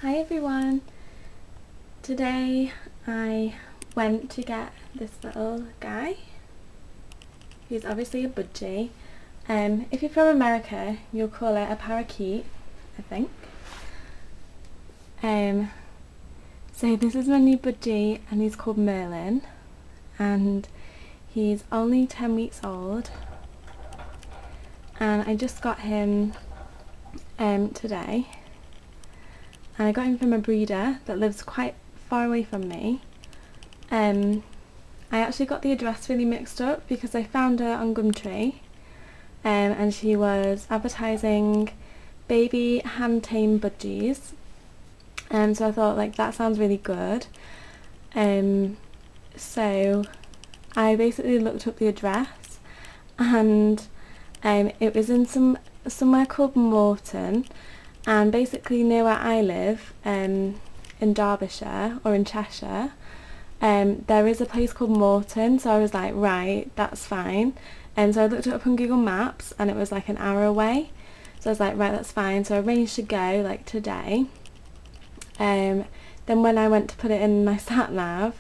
Hi everyone! Today I went to get this little guy who's obviously a budgie. If you're from America you'll call it a parakeet, I think. So this is my new budgie and he's called Merlin and he's only 10 weeks old and I just got him today. And I got him from a breeder that lives quite far away from me. I actually got the address really mixed up because I found her on Gumtree and she was advertising baby hand tame budgies, so I thought like that sounds really good. So I basically looked up the address and it was in somewhere called Morton. And basically near where I live, in Derbyshire or in Cheshire, there is a place called Morton, so I was like, right, that's fine. And so I looked it up on Google Maps and it was like an hour away. So I was like, right, that's fine. So I arranged to go like today. Then when I went to put it in my sat nav,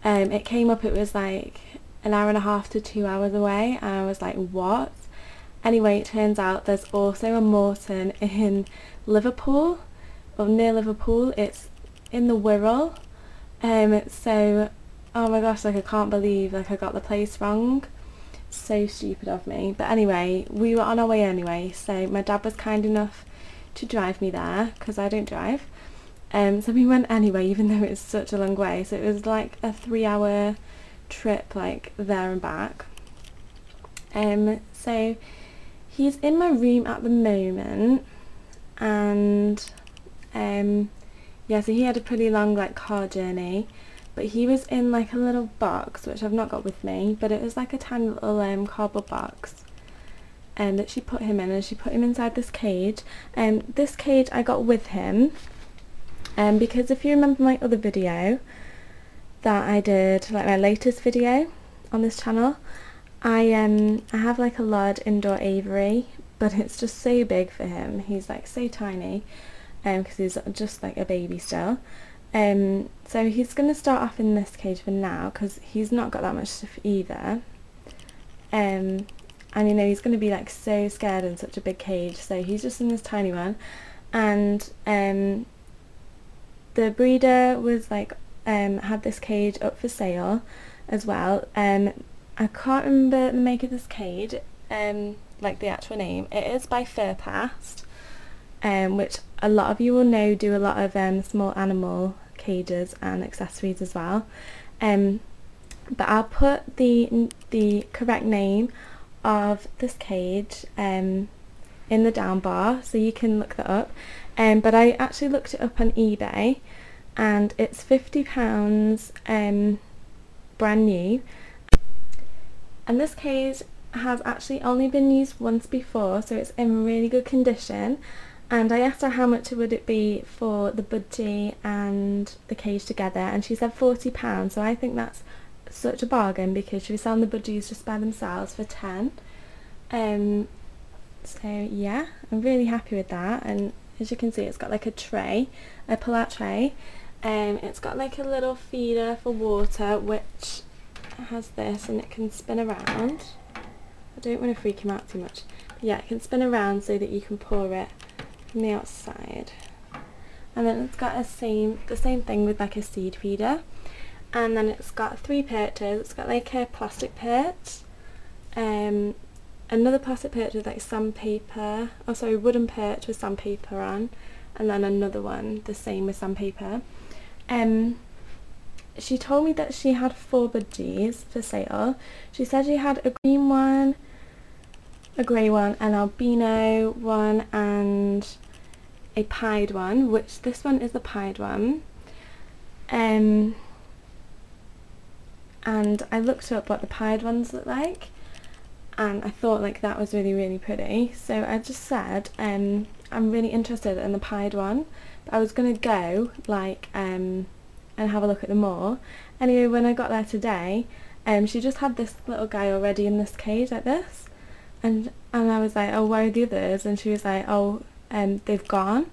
it came up, it was like an hour and a half to 2 hours away. And I was like, what? Anyway, it turns out there's also a Morton in Liverpool, or near Liverpool. It's in the Wirral. So, oh my gosh, like I can't believe like I got the place wrong. So stupid of me. But anyway, we were on our way anyway, so my dad was kind enough to drive me there, because I don't drive. So we went anyway, even though it's such a long way. So it was like a 3-hour trip, like there and back. So he's in my room at the moment, and yeah, so he had a pretty long like car journey, but he was in like a little box which I've not got with me, but it was like a tiny little cardboard box that she put him in, and she put him inside this cage. This cage I got with him because if you remember my other video that I did, like my latest video on this channel, I have like a large indoor aviary, but it's just so big for him. He's like so tiny because he's just like a baby still. So he's going to start off in this cage for now because he's not got that much stuff either. And you know, he's going to be like so scared in such a big cage, so he's just in this tiny one. And the breeder was like had this cage up for sale as well. I can't remember the make of this cage, like the actual name. It is by Furpast, which a lot of you will know do a lot of small animal cages and accessories as well. But I'll put the correct name of this cage in the down bar so you can look that up. But I actually looked it up on eBay and it's £50 brand new. And this cage has actually only been used once before, so it's in really good condition. And I asked her how much would it be for the budgie and the cage together, and she said £40. So I think that's such a bargain because she was selling the budgies just by themselves for 10. So yeah, I'm really happy with that. And as you can see, it's got like a tray, a pull-out tray. It's got like a little feeder for water, which has this, and it can spin around. I don't want to freak him out too much, but yeah, it can spin around so that you can pour it from the outside. And then it's got the same thing with like a seed feeder, and then it's got 3 perches. It's got like a plastic perch, another plastic perch with like sandpaper, oh sorry, wooden perch with sandpaper on, and then another one the same with sandpaper. She told me that she had 4 budgies for sale. She said she had a green one, a grey one, an albino one, and a pied one, which this one is the pied one. And I looked up what the pied ones look like, and I thought like that was really, really pretty. So I just said I'm really interested in the pied one, but I was going to go like and have a look at them all. Anyway, when I got there today, she just had this little guy already in this cage like this, and I was like, oh, where are the others? And she was like, oh, they've gone.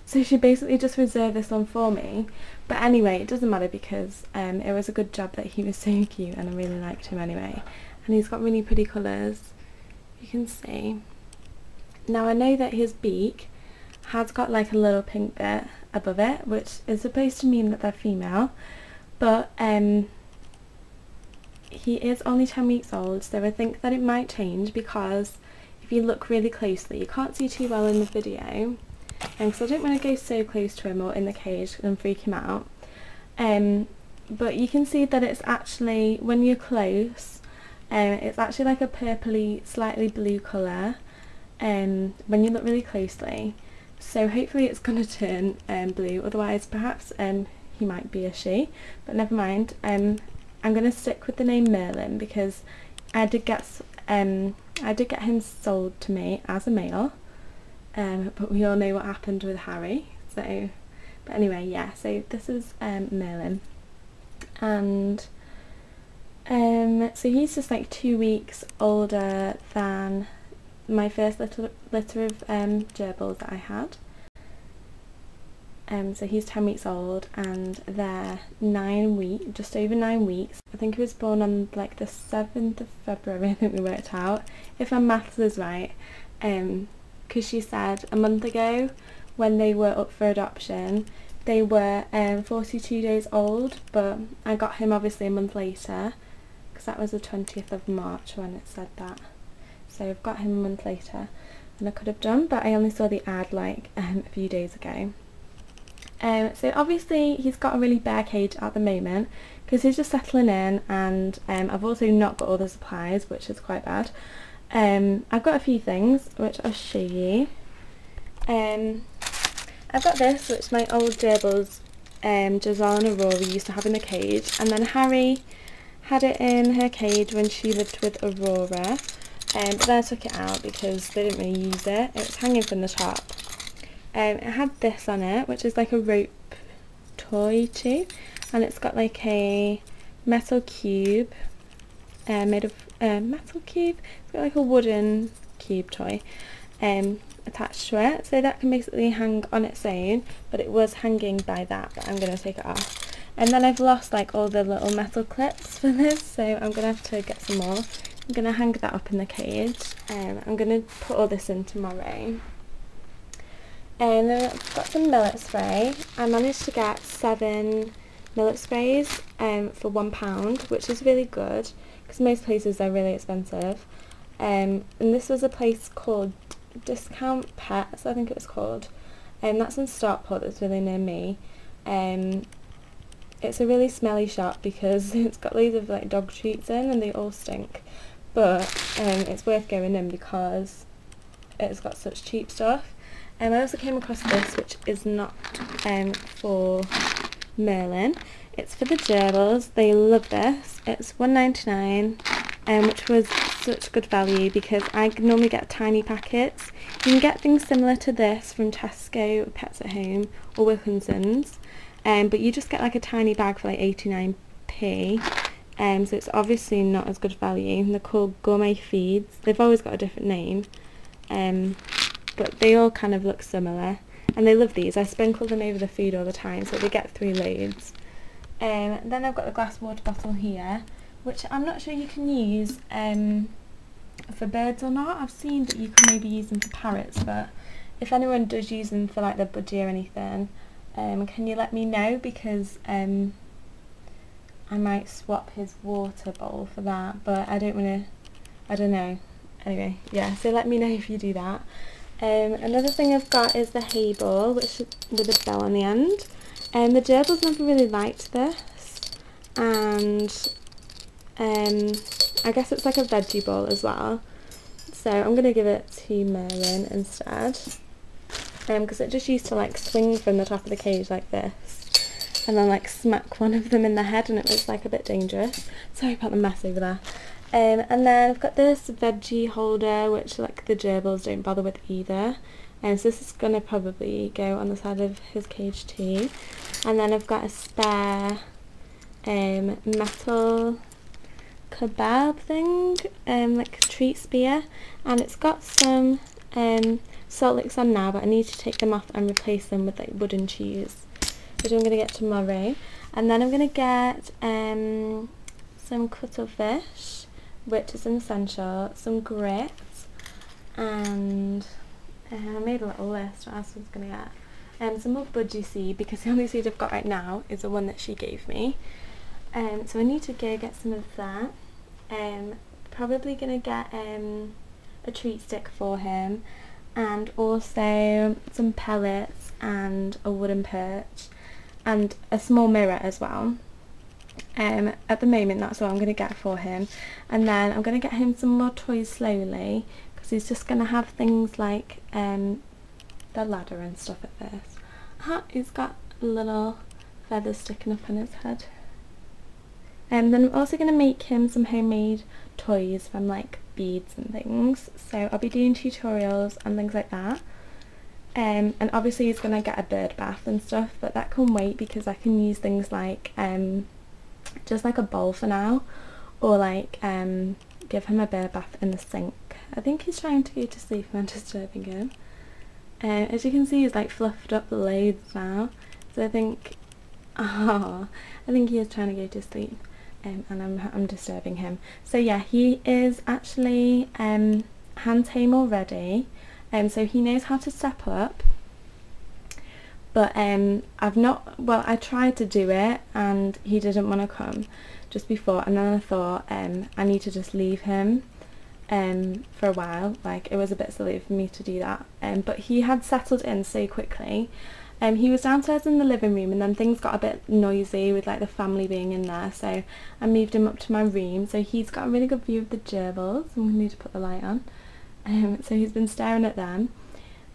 so she basically just reserved this one for me. But anyway, it doesn't matter because it was a good job that he was so cute and I really liked him anyway. And he's got really pretty colours, you can see. Now I know that his beak has got like a little pink bit above it, which is supposed to mean that they're female, but he is only 10 weeks old, so I think that it might change, because if you look really closely, you can't see too well in the video, because I don't want to go so close to him or in the cage and freak him out, but you can see that it's actually, when you're close, it's actually like a purpley, slightly blue colour when you look really closely. So hopefully it's going to turn blue, otherwise perhaps he might be a she, but never mind. I'm going to stick with the name Merlin because I did get him sold to me as a male, but we all know what happened with Harry. So, but anyway, yeah. So this is Merlin, and so he's just like 2 weeks older than my first litter of gerbils that I had. So he's 10 weeks old and they're just over 9 weeks. I think he was born on like the 7th of February, I think we worked out, if my maths is right, because she said a month ago when they were up for adoption they were 42 days old, but I got him obviously a month later because that was the 20th of March when it said that. So I've got him a month later than I could have done, but I only saw the ad like a few days ago. So obviously he's got a really bare cage at the moment because he's just settling in, and I've also not got all the supplies, which is quite bad. I've got a few things which I'll show you. I've got this, which my old gerbils, Giselle and Aurora, used to have in the cage, and then Harry had it in her cage when she lived with Aurora, but then I took it out because they didn't really use it. It was hanging from the top. It had this on it, which is like a rope toy too, and it's got like a metal cube made of metal cube. It's got like a wooden cube toy attached to it, so that can basically hang on its own, but it was hanging by that, but I'm going to take it off. And then I've lost like all the little metal clips for this, so I'm going to have to get some more. I'm going to hang that up in the cage. I'm going to put all this in tomorrow. And then I've got some millet spray. I managed to get 7 millet sprays for £1, which is really good because most places are really expensive. And this was a place called Discount Pets, I think it was called. That's in Stockport, that's really near me. It's a really smelly shop because it's got loads of like dog treats in and they all stink. But it's worth going in because it's got such cheap stuff. I also came across this, which is not for Merlin. It's for the gerbils. They love this. It's £1.99, which was such good value because I normally get tiny packets. You can get things similar to this from Tesco, Pets at Home, or Wilkinson's, but you just get like a tiny bag for like 89p. So it's obviously not as good value. They're called Gourmet Feeds. They've always got a different name. But they all kind of look similar, and they love these. I sprinkle them over the food all the time, so they get 3 loads. Then I've got the glass water bottle here, which I'm not sure you can use for birds or not. I've seen that you can maybe use them for parrots, but if anyone does use them for like the budgie or anything, can you let me know, because I might swap his water bowl for that, but I don't know. Anyway, yeah, so let me know if you do that. Another thing I've got is the hay ball, which with a bell on the end. The gerbils never really liked this, and I guess it's like a veggie ball as well. So I'm going to give it to Merlin instead, because it just used to like swing from the top of the cage like this, and then like smack one of them in the head, and it was like a bit dangerous. Sorry about the mess over there. And then I've got this veggie holder, which like the gerbils don't bother with either, and so this is going to probably go on the side of his cage too. And then I've got a spare metal kebab thing, like a treat spear, and it's got some salt licks on now, but I need to take them off and replace them with like wooden cheese, which I'm going to get tomorrow. And then I'm going to get some cuttlefish, which is an essential, some grits, and I made a little list what else I was going to get. Some more budgie seed, because the only seed I've got right now is the one that she gave me. So I need to go get some of that. Probably going to get a treat stick for him, and also some pellets and a wooden perch and a small mirror as well. At the moment that's all I'm going to get for him, and then I'm going to get him some more toys slowly, because he's just going to have things like the ladder and stuff at first. He's got a little feather sticking up on his head. Then I'm also going to make him some homemade toys from like beads and things, so I'll be doing tutorials and things like that. And obviously he's going to get a bird bath and stuff, but that can wait, because I can use things like just like a bowl for now, or like give him a bird bath in the sink. I think he's trying to go to sleep and I'm disturbing him. As you can see, he's like fluffed up loads now, so I think he is trying to go to sleep, and I'm disturbing him. So yeah, he is actually hand tame already, so he knows how to step up, but I tried to do it and he didn't want to come just before, and then I thought I need to just leave him for a while. Like, it was a bit silly for me to do that, but he had settled in so quickly. He was downstairs in the living room, and then things got a bit noisy with like the family being in there, so I moved him up to my room, so he's got a really good view of the gerbils. I'm going to need to put the light on. So he's been staring at them,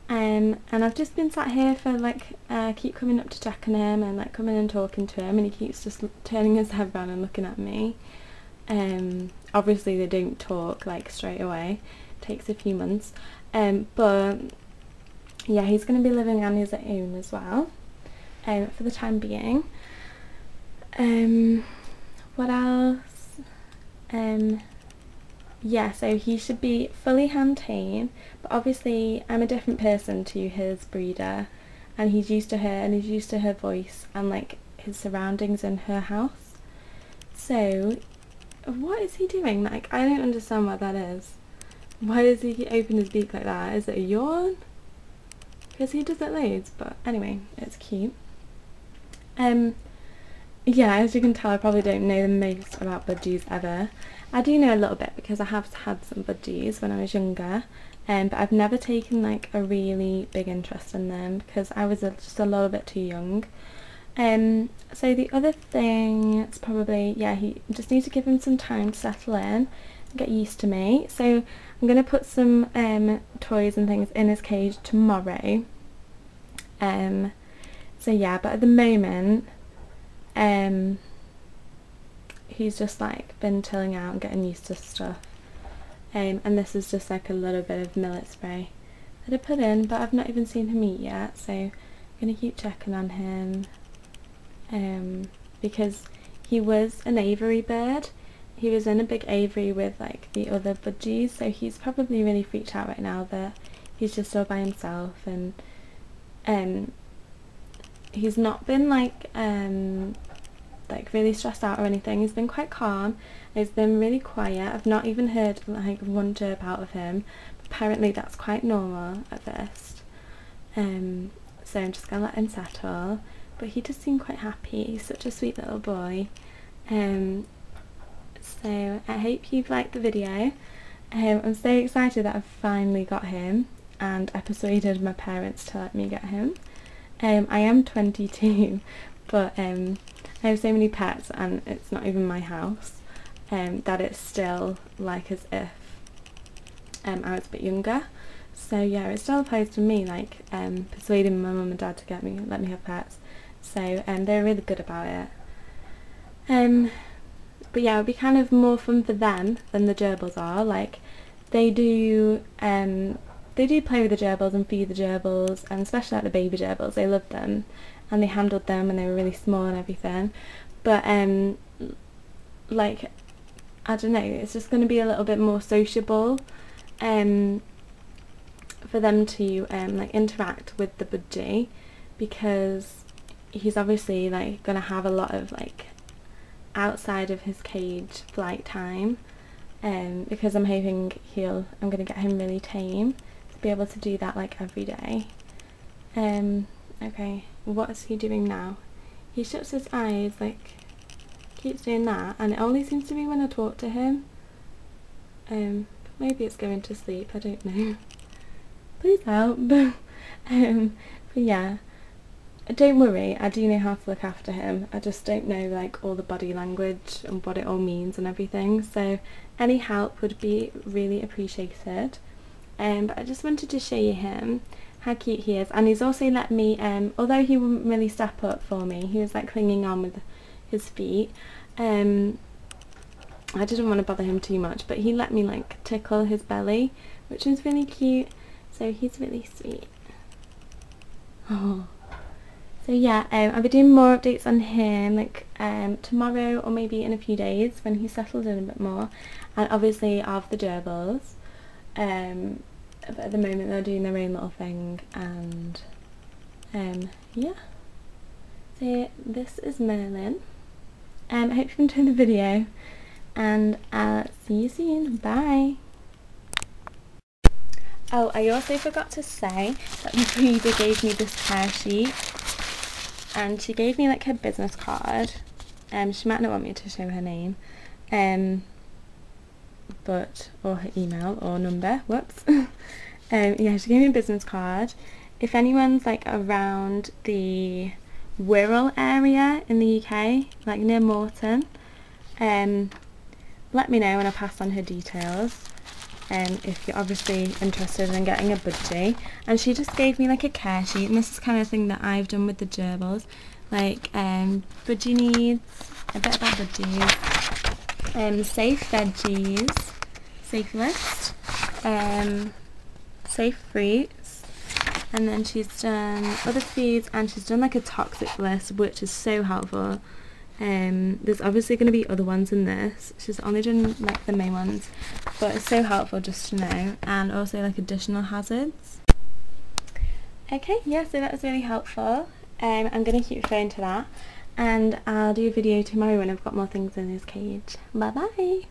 and I've just been sat here for like keep coming up to check on him and like coming and talking to him, and he keeps just turning his head around and looking at me. Obviously they don't talk like straight away, it takes a few months, but yeah, he's going to be living on his own as well, for the time being. What else? Yeah, so he should be fully hand tamed, but obviously I'm a different person to his breeder, and he's used to her, and he's used to her voice and like his surroundings in her house. So what is he doing? Like, I don't understand what that is. Why does he open his beak like that? Is it a yawn? Because he does it loads, but anyway, it's cute. Yeah, as you can tell, I probably don't know the most about budgies ever. I do know a little bit because I have had some budgies when I was younger, but I've never taken like a really big interest in them because I was just a little bit too young. So the other thing is probably, yeah, he just needs to give him some time to settle in and get used to me. So I'm going to put some toys and things in his cage tomorrow. So yeah, but at the moment he's just like been chilling out and getting used to stuff. And this is just like a little bit of millet spray that I put in, but I've not even seen him eat yet, so I'm going to keep checking on him. Because he was an aviary bird. He was in a big aviary with like the other budgies, so he's probably really freaked out right now that he's just all by himself, and he's not been like really stressed out or anything. He's been quite calm. He's been really quiet. I've not even heard like one chirp out of him. Apparently that's quite normal at first. So I'm just gonna let him settle. But he does seem quite happy. He's such a sweet little boy. So I hope you've liked the video. I'm so excited that I've finally got him, and I persuaded my parents to let me get him. I am 22, but I have so many pets and it's not even my house, that it's still like as if I was a bit younger. So yeah, it still applies to me, like persuading my mum and dad to let me have pets. So they're really good about it. But yeah, it would be kind of more fun for them than the gerbils are. Like, they do play with the gerbils and feed the gerbils, and especially like the baby gerbils, they loved them and they handled them when they were really small and everything. But like, I don't know, it's just going to be a little bit more sociable for them to like interact with the budgie, because he's obviously like gonna have a lot of like outside of his cage flight time, because I'm hoping I'm gonna get him really tame to be able to do that like every day. Okay, what's he doing now? He shuts his eyes, like keeps doing that, and it only seems to be when I talk to him. Maybe it's going to sleep, I don't know. Please help. But yeah, don't worry, I do know how to look after him. I just don't know like all the body language and what it all means and everything, so any help would be really appreciated. But I just wanted to show you him, how cute he is. And he's also let me, although he wouldn't really step up for me, he was like clinging on with his feet. I didn't want to bother him too much, but he let me like tickle his belly, which was really cute, so he's really sweet. Oh. So yeah, I'll be doing more updates on him like tomorrow or maybe in a few days when he's settled in a bit more, and obviously of the gerbils. But at the moment they're doing their own little thing, and yeah. So this is Merlin. I hope you enjoyed the video, and I'll see you soon. Bye! Oh, I also forgot to say that the breeder gave me this care sheet, and she gave me like her business card. She might not want me to show her name, or her email or number, whoops. Yeah, she gave me a business card. If anyone's like around the Wirral area in the UK, like near Morton, let me know and I'll pass on her details, if you're obviously interested in getting a budgie. And she just gave me like a care sheet, and this is kind of thing that I've done with the gerbils, like budgie needs, a bit about budgies, safe veggies, safe list, safe fruits, and then she's done other foods, and she's done like a toxic list, which is so helpful. There's obviously going to be other ones in this. She's only done like the main ones, but it's so helpful just to know, and also like additional hazards. Okay, yeah, so that was really helpful. I'm going to keep referring to that, and I'll do a video tomorrow when I've got more things in his cage. Bye bye!